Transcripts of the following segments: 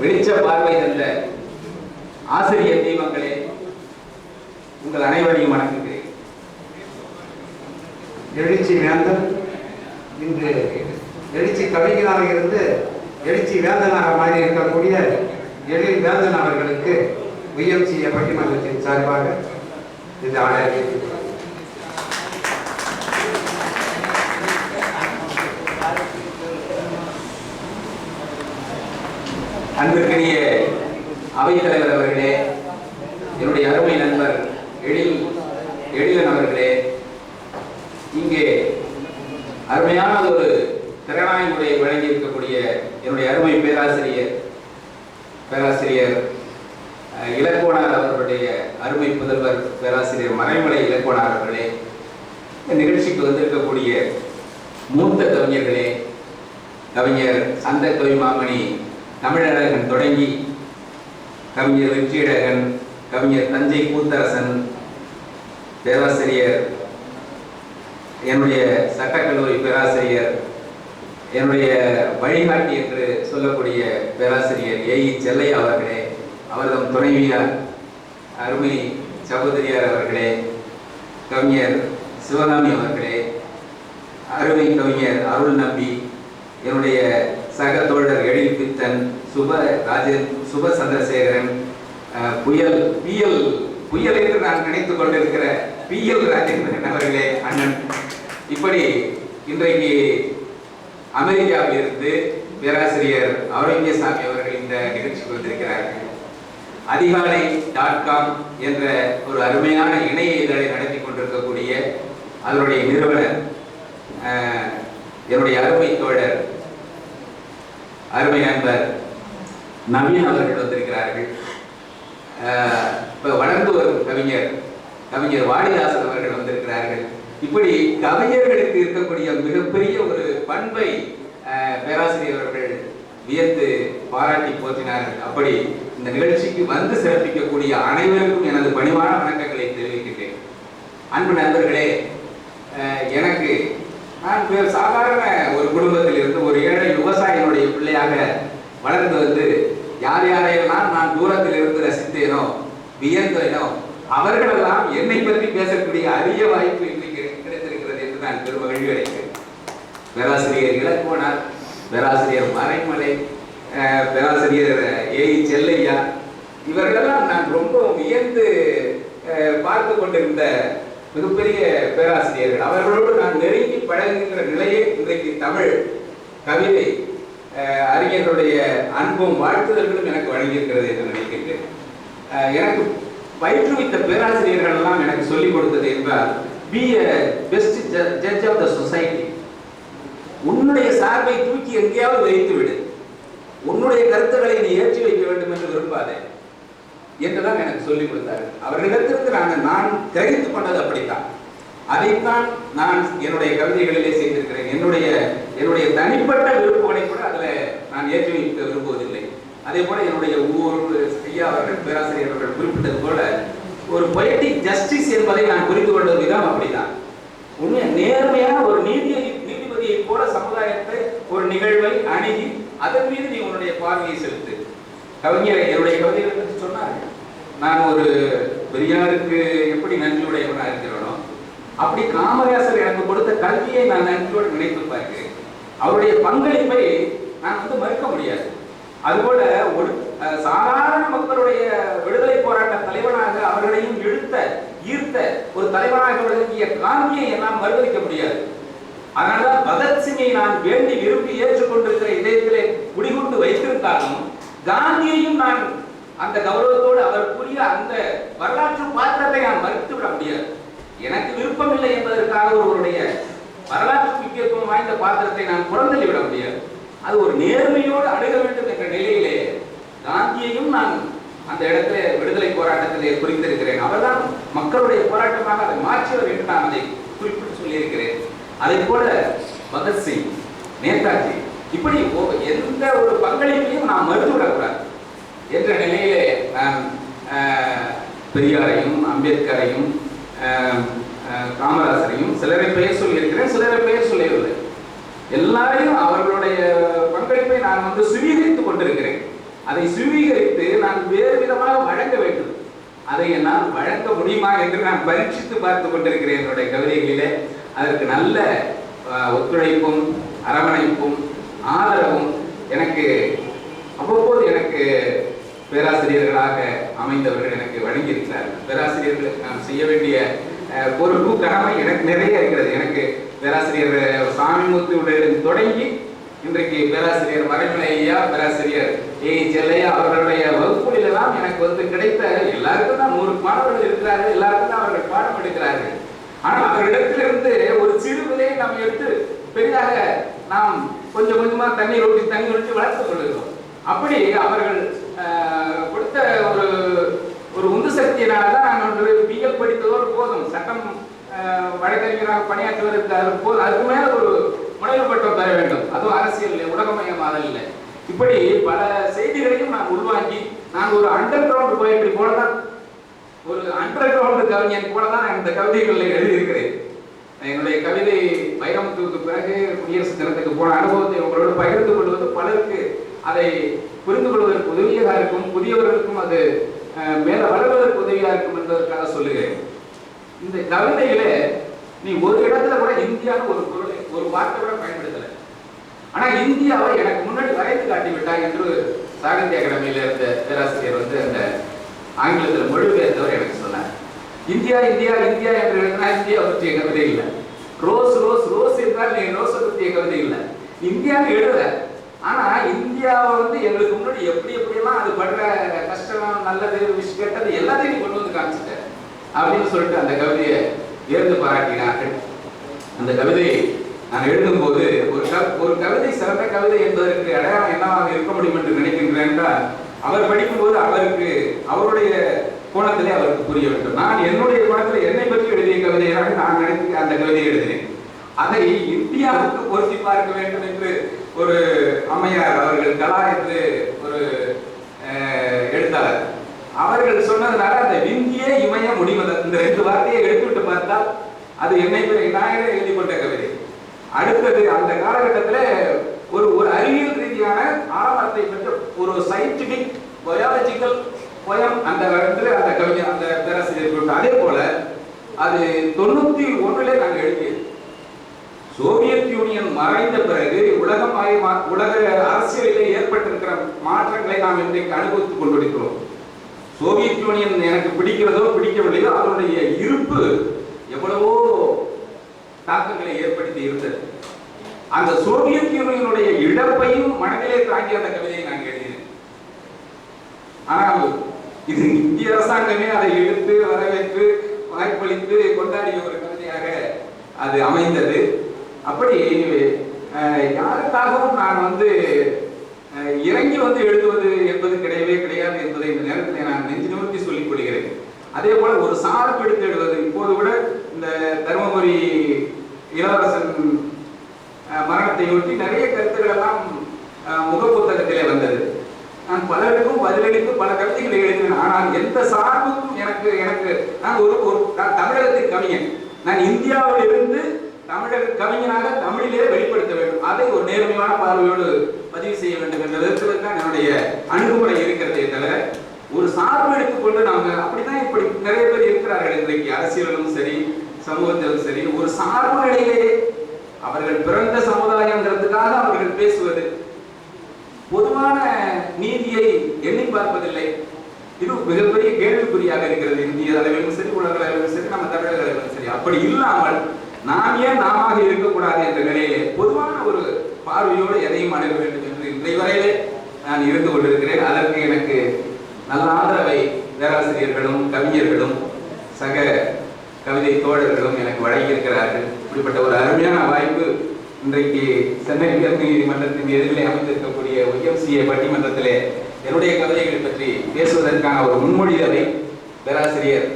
வெளிச்ச பார்வை தந்த ஆசிரியர் தெய்வங்களே, உங்கள் அனைவரையும் வணங்குகிறேன். எழுச்சி வேந்தன் இன்று எழுச்சி கவிஞனாக இருந்து எழுச்சி வேந்தனாக மாறி இருக்கக்கூடிய எழில் வேந்தன் அவர்களுக்கு YMCA பட்டிமன்றத்தின் சார்பாக இந்த ஆணையை அன்பிற்கினிய அவைத்தலைவர் அவர்களே, என்னுடைய அருமை நண்பர் எழிலன் அவர்களே, இங்கே அருமையான ஒரு திறனாய் முறையை வழங்கி இருக்கக்கூடிய என்னுடைய அருமை பேராசிரியர் இலக்கோனார் அவர்களுடைய அருமை புதல்வர் பேராசிரியர் மறைமலை இலக்கோனார் அவர்களே, இந்த நிகழ்ச்சிக்கு வந்திருக்கக்கூடிய மூத்த கவிஞர்களே, கவிஞர் சந்த கவிமாமணி தமிழழகன் தொடங்கி கவிஞர் வெற்றியழகன், கவிஞர் தஞ்சை கூத்தரசன், பேராசிரியர் என்னுடைய சட்டக்கல்லூரி பேராசிரியர், என்னுடைய வழிகாட்டி என்று சொல்லக்கூடிய பேராசிரியர் ஏஇ செல்லையா அவர்களே, அவர்தம் துணைவியார் அருமை சகோதரியார் அவர்களே, கவிஞர் சிவகாமி அவர்களே, அருமை கவிஞர் அருள் நம்பி, என்னுடைய சக தோழர் எழில் பித்தன், சுப சந்திரசேகரன், புயல் என்று நான் நினைத்துக் கொண்டிருக்கிற PL ராஜேந்திரன் அவர்களே அண்ணன், இப்படி இன்றைக்கு அமெரிக்காவில் இருந்து பேராசிரியர் ஆரோக்கியசாமி அவர்கள் இந்த நிகழ்ச்சிக்கு வந்திருக்கிறார்கள். அதிகாலை.com என்ற ஒரு அருமையான இணைய இதழை நடத்தி கொண்டிருக்கக்கூடிய அதனுடைய நிறுவனர் என்னுடைய அருமை தோழர் அருமை நண்பர் நவீன் அவர்கள் வந்திருக்கிறார்கள். இப்போ வளர்ந்து வரும் கவிஞர் வாடிதாசன் அவர்கள் வந்திருக்கிறார்கள். இப்படி கவிஞர்களுக்கு இருக்கக்கூடிய மிகப்பெரிய ஒரு பண்பை பேராசிரியர் அவர்கள் வியந்து பாராட்டி போற்றினார்கள். அப்படி இந்த நிகழ்ச்சிக்கு வந்து சிறப்பிக்கக்கூடிய அனைவருக்கும் எனது பணிவான வணக்கங்களை தெரிவிக்கின்றேன். அன்பு நண்பர்களே, நான் சாதாரண ஒரு குடும்பத்தில் இருந்து ஒரு ஏழை விவசாயிகளுடைய பிள்ளையாக வளர்ந்து வந்து யார் யாரையெல்லாம் நான் தூரத்தில் இருந்து ரசித்தேனோ வியந்தேனோ அவர்களெல்லாம் என்னை பற்றி பேசக்கூடிய அரிய வாய்ப்பு இன்றைக்கு கிடைத்திருக்கிறது என்று நான் பெரும் மகிழ்ச்சி அடைகிறேன். பேராசிரியர் இலக்கோனார், பேராசிரியர் மறைமலை, பேராசிரியர் ஏஇ செல்லையா, இவர்களெல்லாம் நான் ரொம்ப வியந்து பார்த்து கொண்டிருந்த மிகப்பெரிய பேராசிரியர்கள். அவர்களோடு நான் நெருங்கி பழகுகின்ற நிலையே இன்றைக்கு தமிழ் கவிதை அறிஞர்களுடைய அன்பும் வாழ்த்துதல்களும் எனக்கு வழங்கியிருக்கிறது என்று நினைக்கின்றேன். எனக்கு பயிற்றுவித்த பேராசிரியர்கள் எல்லாம் எனக்கு சொல்லிக் கொடுத்தது என்றால், be a best judge of the society. உன்னுடைய சார்பை தூக்கி எங்கேயாவது வைத்து விடு, உன்னுடைய கருத்துக்களை நீ ஏற்றி வைக்க வேண்டும் என்று விரும்பாதே என்றுதான் எனக்கு சொல்லிக் கொடுத்தார்கள். அவர்களிடத்திற்கு நான் தெரிந்து கொண்டது அப்படித்தான். அதைத்தான் நான் என்னுடைய கவிதைகளிலே செய்திருக்கிறேன். என்னுடைய தனிப்பட்ட விருப்பங்களை கூட அதில் நான் ஏற்றி வைக்க விரும்புவதில்லை. அதே போல என்னுடைய ஒவ்வொரு ஐயா அவர்கள் பேராசிரியர் அவர்கள் குறிப்பிட்டது போல ஒரு பொய்டிக் ஜஸ்டிஸ் என்பதை நான் புரிந்து கொண்ட விதம் அப்படிதான். உண்மை நேர்மையான ஒரு நீதிபதியை போல சமுதாயத்தை ஒரு நிகழ்வை அணுகி அதன் மீது நீ உன்னுடைய பார்வையை செலுத்து. என்னுடைய கவிதைகளை பற்றி சொன்னார். நான் ஒரு பெரியாருக்கு எப்படி நன்றியுடையவனாக இருக்கிறேனோ அப்படி காமராசர் எனக்கு கொடுத்த கல்வியை நான் நன்றியோடு நினைத்து பார்க்கிறேன். அவருடைய பங்களிப்பை நான் மறுக்க முடியாது. அதுபோல ஒரு சாதாரண மக்களுடைய விடுதலை போராட்ட தலைவனாக அவர்களையும் ஈர்த்த ஒரு தலைவனாக விளங்கிய காந்தியை எல்லாம் மறுதளிக்க முடியாது. அதனால்தான் பகத்சிங்கை நான் வேண்டி விரும்பி ஏற்றுக்கொண்டிருக்கிற இதயத்திலே குடிகொண்டு வைத்திருந்தாலும் காந்தியையும் நான் அந்த கௌரவத்தோடு அவருக்குரிய அந்த வரலாற்று பாத்திரத்தை நான் மறுத்து விட முடியாது. எனக்கு விருப்பம் இல்லை என்பதற்காக ஒருவருடைய வரலாற்று முக்கியத்துவம் வாய்ந்த பாத்திரத்தை நான் புறந்தள்ளி விட முடியாது. அது ஒரு நேர்மையோடு அணுக வேண்டும் என்ற நிலையிலே காந்தியையும் நான் அந்த இடத்துல விடுதலை போராட்டத்திலே குறித்திருக்கிறேன். அவர்தான் மக்களுடைய போராட்டமாக அதை மாற்றியவர் என்று நான் அதை குறிப்பிட்டு சொல்லியிருக்கிறேன். அதே போல பகத்சிங், நேதாஜி, இப்படி எந்த ஒரு பங்களிப்பையும் நாம் மறுத்துவிடக்கூடாது என்ற நிலையிலே நான் பெரியாரையும் அம்பேத்கரையும் காமராசரையும் சிலரை பெயர் சொல்லியிருக்கிறேன், சிலரை பெயர் சொல்லவில்லை. எல்லாரையும் அவர்களுடைய பங்களிப்பை நான் சுவீகரித்துக் கொண்டிருக்கிறேன். அதை சுவீகரித்து நான் வேறு விதமாக வழங்க வேண்டும். அதை என்னால் வழங்க முடியுமா என்று நான் பரீட்சித்து பார்த்து கொண்டிருக்கிறேன். என்னுடைய கவிதைகளிலே அதற்கு நல்ல ஒத்துழைப்பும் அரவணைப்பும் ஆதரவும் எனக்கு அவ்வப்போது எனக்கு பேராசிரியர்களாக அமைந்தவர்கள் எனக்கு வழங்கியிருக்கிறார்கள். பேராசிரியர்களுக்கு நான் செய்ய வேண்டிய பொறுப்பு கடமை எனக்கு நிறைய இருக்கிறது. எனக்கு பேராசிரியர் சாமிமுத்துவுடன் தொடங்கி இன்றைக்கு பேராசிரியர் மறைமலை ஐயா, பேராசிரியர் செல்லையா அவர்களுடைய வகுப்புகளெல்லாம் எனக்கு வந்து கிடைத்த எல்லாருக்கும் தான் 100 மாணவர்கள் இருக்கிறார்கள், எல்லாருக்கும் தான் அவர்கள் பாடம் எடுக்கிறார்கள். ஆனால் அவர்களிடத்திலிருந்து ஒரு சிறு விலையை நாம் எடுத்து பெரிதாக நாம் கொஞ்சம் கொஞ்சமா தண்ணீர் ஊற்றி வளர்த்துக் கொள்கிறோம். அப்படி அவர்கள் கொடுத்த ஒரு உந்து சக்தியினால்தான் நான் ஒன்று பிஎல் படித்ததோடு போதும், சட்டம் வழக்கறிஞராக பணியாற்றுவதற்கு போதும், அதுக்கு மேல ஒரு முனைவு பட்டம் பெற வேண்டும், அதுவும் அரசியல் உலகமயமாதல் இல்லை. இப்படி பல செய்திகளையும் நான் உள்வாங்கி நான் ஒரு அண்டர் கிரவுண்ட் போயிட்டு போலதான், ஒரு அண்டர் கிரவுண்ட் கவிஞன் போலதான் நான் இந்த கவிதைகளில் எழுதியிருக்கிறேன். என்னுடைய கவிதை வைரமுத்துவுக்கு பிறகு குடியரசு தினத்துக்கு போன அனுபவத்தை உங்களோடு பகிர்ந்து கொள்வது பலருக்கு அதை புரிந்து கொள்வதற்கு உதவியாக இருக்கும், புதியவர்களுக்கும் அது மேல வளர்வதற்கு உதவியாக இருக்கும் என்பதற்காக சொல்லுகிறேன். இந்த கவிதையில நீ ஒரு இடத்துல கூட இந்தியான்னு ஒரு பொருளை ஒரு வார்த்தை கூட பயன்படுத்தல. ஆனா இந்தியாவை எனக்கு முன்னாடி வரைந்து காட்டிவிட்டாய் என்று சாகித்ய அகாடமியில இருந்த பேராசிரியர் வந்து அந்த ஆங்கிலத்தில் மொழிபெயர்த்தவர் எனக்கு சொன்னார். இந்தியா இந்தியா இந்தியா என்று எழுதினா இந்தியா பற்றிய கவிதை இல்லை. ரோஸ் ரோஸ் ரோஸ் என்றால் நீ ரோஸை பற்றிய கவிதை இல்லை. இந்தியான்னு எழுத, ஆனா இந்தியாவை வந்து எங்களுக்கு முன்னாடி எப்படியெல்லாம் அது படுற கஷ்டம், நல்லது, கெட்டது எல்லாத்தையும் நீ கொண்டு வந்து காமிச்சிட்ட அப்படின்னு சொல்லிட்டு அந்த கவிதையை வியந்து பாராட்டினார்கள். அந்த கவிதையை நான் எழுதும் போது ஒரு கவிதை சிறந்த கவிதை என்பதற்கு அடையாளம் என்னவாக இருக்க முடியும் என்று நினைக்கின்றேன் என்றால், அவர் படிக்கும்போது அவருக்கு அவருடைய கோணத்திலே அவருக்கு புரிய வேண்டும். நான் என்னுடைய கோணத்தில் என்னை பற்றி எழுதிய கவிதையாக நான் நினைத்து அந்த கவிதையை எழுதினேன். அதை இந்தியாவுக்கு பொருத்தி பார்க்க வேண்டும் என்று ஒரு அம்மையார் அவர்கள் கலா என்று ஒரு எழுத்தாளர் அவர்கள் சொன்னதுனால அந்த விந்தியே இமய முடிவத இந்த 2 வார்த்தையை எடுத்துவிட்டு பார்த்தால் அது என்னை நாயகே எழுதி கொண்ட கவிதை. அடுத்தது அந்த காலகட்டத்தில் ஒரு அறிவியல் ரீதியான ஆழத்தை பெற்ற ஒரு சயின்டிபிக் பயாலஜிக்கல் போயம் அந்த இடத்துல அந்த கவிஞர் அந்த பேராசிரியர். அதே போல அது 91 நாங்கள் எழுதியது. சோவியத் யூனியன் மறைந்த பிறகு உலக அரசியலிலே ஏற்பட்டிருக்கிற மாற்றங்களை நாம் இன்றைக்கு அனுபவித்துக் கொண்டிருக்கிறோம். சோவியத் யூனியன் எனக்கு பிடிக்கிறதோ பிடிக்கவில்லையோ அதனுடைய இருப்பு எவ்வளவோ தாக்கங்களை ஏற்படுத்தி இருந்தது. அந்த சோவியத் யூனியனுடைய இழப்பையும் மனதிலே தாங்கி அந்த கவிதையை நான் எழுதினேன். ஆனால் இது இந்திய அரசாங்கமே அதை எடுத்து வரவேற்று வாய்ப்பளித்து கொண்டாடிய ஒரு கவிதையாக அது அமைந்தது. அப்படி யாருக்காகவும் நான் வந்து இறங்கி வந்து எழுதுவது என்பது கிடையாது என்பதை இந்த நேரத்தில் நான் நெஞ்சு நிமிர்த்தி சொல்லிக் கொள்கிறேன். அதே போல ஒரு சார்பு எடுத்து எழுதுவது, இப்போது கூட இந்த தருமபுரி இளவரசன் மரணத்தை ஒட்டி நிறைய கருத்துக்கள் எல்லாம் முகப்புத்தகத்திலே வந்தது. நான் பலருக்கும் பதிலளித்து பல கவிதைகளை எழுதினேன். ஆனால் எந்த சார்புக்கும் எனக்கு நான் ஒரு தமிழகத்தின் கவிஞன், நான் இந்தியாவில் இருந்து தமிழக கவிஞனாக தமிழிலே வெளிப்படுத்த வேண்டும், அதை ஒரு நேர்மையான பார்வையோடு பதிவு செய்ய வேண்டும் என்ற விதத்தில் தான் என்னுடைய அணுகுமுறை இருக்கிறதே தவிர ஒரு சார்பு எடுத்துக்கொண்டு நாங்க அப்படிதான் இப்படி நிறைய பேர் இருக்கிறார்கள் இன்றைக்கு அரசியலிலும் சரி சமூகத்திலும் சரி. ஒரு சார்பு நிலையிலேயே அவர்கள் பிறந்த சமுதாயங்கிறதுக்காக அவர்கள் பேசுவது, பொதுவான நீதியை எண்ணி பார்ப்பதில்லை. இது மிகப்பெரிய கேள்விக்குறியாக இருக்கிறது. இந்திய அளவிலும் சரி, உலக அளவிலும் சரி, நம்ம தமிழக அளவிலும் சரி. அப்படி இல்லாமல் நாம் ஏன் நாம இருக்கக்கூடாது என்ற நிலையிலே பொதுவான ஒரு பார்வையோடு எதையும் அணுக வேண்டும் என்று இன்றைய வரையிலே நான் இருந்து கொண்டிருக்கிறேன். அதற்கு எனக்கு நல்ல ஆதரவை பேராசிரியர்களும் கவிஞர்களும் சக கவிதை தோழர்களும் எனக்கு வழங்கியிருக்கிறார்கள். இப்படிப்பட்ட ஒரு அருமையான வாய்ப்பு இன்றைக்கு சென்னை உயர்நீதி நீதிமன்றத்தின் எதிரிலே அமைந்திருக்கக்கூடிய YMCA பட்டிமன்றத்திலே என்னுடைய கவிதைகளை பற்றி பேசுவதற்கான ஒரு முன்மொழிதலை பேராசிரியர்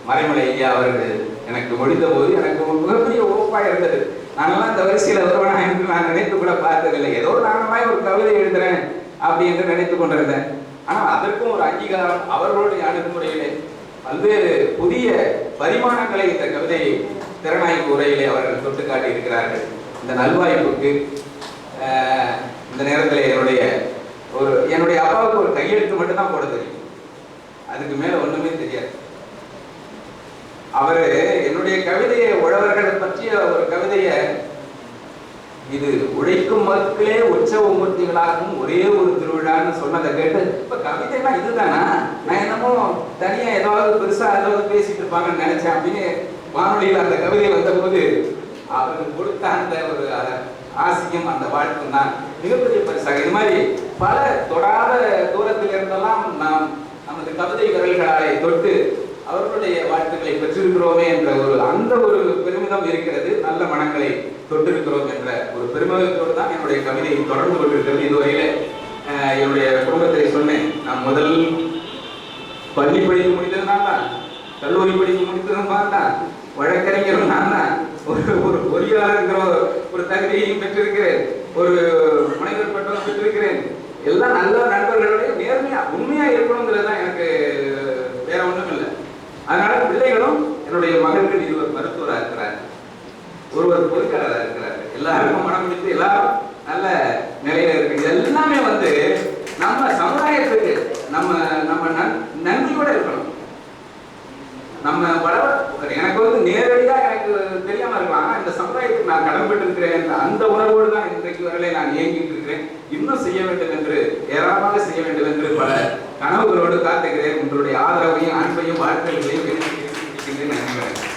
மறைமலை ஐயா அவர்கள் எனக்கு மொழிந்த போது எனக்கு ஒரு மிகப்பெரிய உறுப்பாக இருந்தது. நானெல்லாம் இந்த வரிசையில் வருவனா என்று நான் நினைத்து கூட பார்த்ததில்லை. ஏதோ நானமாய் ஒரு கவிதை எழுதுறேன் அப்படி என்று நினைத்து கொண்டிருந்தேன். ஆனால் அதற்கும் ஒரு அங்கீகாரம் அவர்களுடைய அணுகுமுறையிலே பல்வேறு புதிய பரிமாணங்களை இந்த கவிதை திறனாய்வு உரையிலே அவர்கள் தொட்டு காட்டி இருக்கிறார்கள். இந்த நல்வாய்ப்புக்கு இந்த நேரத்தில் என்னுடைய அப்பாவுக்கு ஒரு கை அதுக்கு மேல ஒண்ணுமே தெரியாது. அவரு என்னுடைய கவிதையை உழவர்களை பற்றிய ஒரு கவிதையை, இது உழைக்கும் மக்களே உற்சவ மூர்த்திகளாகவும் ஒரே ஒரு திருவிழான்னு சொன்னதை கேட்டு, இப்ப கவிதைனா இதுதானா, நான் என்னமோ தனியா ஏதாவது பெருசா ஏதாவது பேசிட்டு இருப்பாங்கன்னு நினைச்சேன் அப்படின்னு வானொலியில் அந்த கவிதை வந்தபோது அவருக்கு கொடுத்த அந்த ஒரு ஆசையும் அந்த வாழ்க்கும் தான் மிகப்பெரிய பரிசாக. இது மாதிரி பல தொடாத தூரத்தில் இருந்தெல்லாம் நாம் நமது கவிதை விரல்களாலே தொட்டு அவர்களுடைய வாழ்த்துக்களை பெற்றிருக்கிறோமே என்ற அந்த ஒரு பெருமிதம் இருக்கிறது. நல்ல மனங்களை தொட்டிருக்கிறோம் என்ற ஒரு பெருமிதத்தோடு தான் என்னுடைய கவிதை தொடர்ந்து கொண்டிருக்கிறது. இதுவரையில என்னுடைய குடும்பத்தை சொன்னேன். நான் முதல் பள்ளி படிப்பு முடித்தது நான் தான், கல்லூரி படிப்பு முடித்ததும் நான் தான், வழக்கறிஞரும் நான் தான், ஒரு பொறியாளர் ஒரு தகுதியையும் பெற்றிருக்கிறேன், ஒரு முனைவர் பட்டம் பெற்றிருக்கிறேன். எல்லாம் நல்ல நண்பர்களுடைய நேர்மையா உண்மையா இருக்கணுங்கிறது தான் எனக்கு, வேற ஒண்ணும் இல்லை. அதனால பிள்ளைகளும், என்னுடைய மகன்கள் இருவர் மருத்துவராக இருக்கிறார், ஒருவர் பொறியாளராக இருக்கிறார், எல்லாருக்கும் மனம் பிடித்து எல்லாரும் நல்ல நிலையில இருக்கு. எல்லாமே நம்ம சமுதாயத்துக்கு நம்ம நம்ம நன்றியோட இருக்கணும். நம்ம எனக்கு நேரடியா எனக்கு தெரியாம இருக்கலாம், இந்த சமுதாயத்துக்கு நான் கடன்பட்டு இருக்கிறேன் என்ற அந்த உணர்வோடு தான் இன்றைக்கு வரலை நான் இயங்கிட்டு இருக்கிறேன். இன்னும் செய்ய வேண்டும் என்று, ஏராளமாக செய்ய வேண்டும் என்று பல கனவுகளோடு காத்துக்கிறேன். உங்களுடைய ஆதரவையும் அன்பையும் வாழ்க்கைகளையும் நினைக்கிறேன்.